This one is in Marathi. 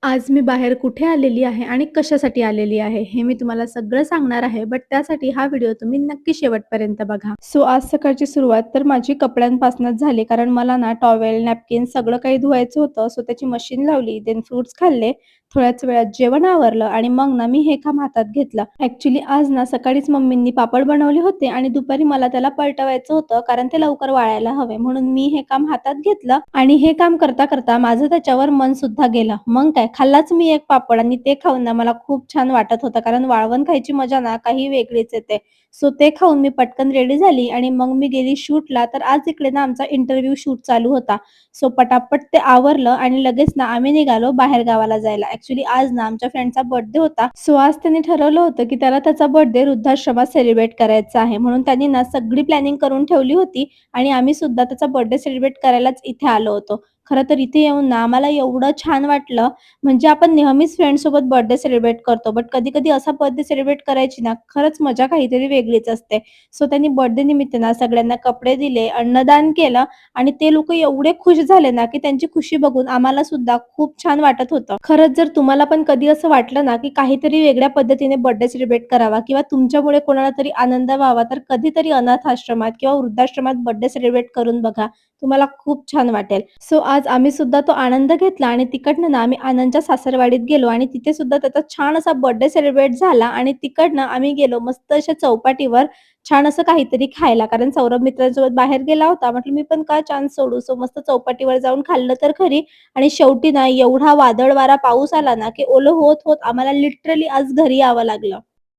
आज मी बाहेर कुठे आलेली आहे आणि कशासाठी आलेली आहे, हे मी तुम्हाला सगळं सांगणार आहे. बट त्यासाठी हा व्हिडिओ तुम्ही नक्की शेवटपर्यंत बघा. सो आज सकाळची सुरुवात तर माझी कपड्यांपासूनच झाली. कारण मला ना टॉवेल, नॅपकिन सगळं काही धुवायचं होतं. सो त्याची मशीन लावली, देन फ्रुट्स खाल्ले. थोड्याच वेळात जेवण आवरलं आणि मग ना मी हे काम हातात घेतलं. ॲक्चुअली आज ना सकाळीच मम्मींनी पापड बनवले होते आणि दुपारी मला त्याला पलटवायचं होतं, कारण ते लवकर वाळायला हवे. म्हणून मी हे काम हातात घेतलं आणि हे काम करता-करता माझं त्याच्यावर मन सुद्धा गेलं. मग काय खाल्लाच मी एक पापड आणि ते खाऊन ना मला खूप छान वाटत होतं. कारण वाळवण खायची मजा ना काही वेगळीच येते. सो ते खाऊन मी पटकन रेडी झाली आणि मग मी गेली शूटला. तर आज इकडे ना आमचा इंटरव्ह्यू शूट चालू होता. सो पटापट ते आवरलं आणि लगेच ना आम्ही निघालो बाहेर गावाला जायला. ॲक्चुअली आज ना आमच्या फ्रेंडचा बर्थडे होता. सो आज त्यांनी ठरवलं होतं, की त्याला त्याचा बर्थडे वृद्धाश्रमात सेलिब्रेट करायचा आहे. म्हणून त्यांनी ना सगळी प्लॅनिंग करून ठेवली होती आणि आम्ही सुद्धा त्याचा बर्थडे सेलिब्रेट करायलाच इथे आलो होतो. खरं तर इथे येऊन ना आम्हाला एवढं छान वाटलं. म्हणजे आपण नेहमीच फ्रेंड्ससोबत बर्थडे सेलिब्रेट करतो. बट कधी-कधी असा बर्थडे सेलिब्रेट करायची ना खरंच मजा काहीतरी वेगळीच असते. सो त्यांनी बर्थडे निमित्त ना सगळ्यांना कपडे दिले, अन्नदान केलं आणि ते लोकं एवढे खुश झाले ना, की त्यांची खुशी बघून आम्हाला सुद्धा खूप छान वाटत होतं. खरंच जर तुम्हाला पण कधी असं वाटलं ना, की काहीतरी वेगळ्या पद्धतीने बर्थडे सेलिब्रेट करावा किंवा तुमच्यामुळे कोणाला तरी आनंद व्हावा, तर कधीतरी अनाथ आश्रमात किंवा वृद्धाश्रमात बर्थडे सेलिब्रेट करून बघा. तुम्हाला खूप छान वाटेल. सो आज आम्ही सुद्धा तो आनंद घेतला आणि तिकडनं ना आम्ही आनंदच्या सासरवाडीत गेलो आणि तिथे सुद्धा त्याचा छान असा बर्थडे सेलिब्रेट झाला आणि तिकडनं आम्ही गेलो मस्त अशा चौपाटीवर छान असं काहीतरी खायला. कारण सौरभ मित्रांसोबत बाहेर गेला होता. म्हटलं मी पण का चान्स सोडू. सो मस्त चौपाटीवर जाऊन खाल्लं तर खरी आणि शेवटी ना एवढा वादळ वारा पाऊस आला ना, की ओलं होत, होत आम्हाला लिटरली आज घरी यावं लागलं.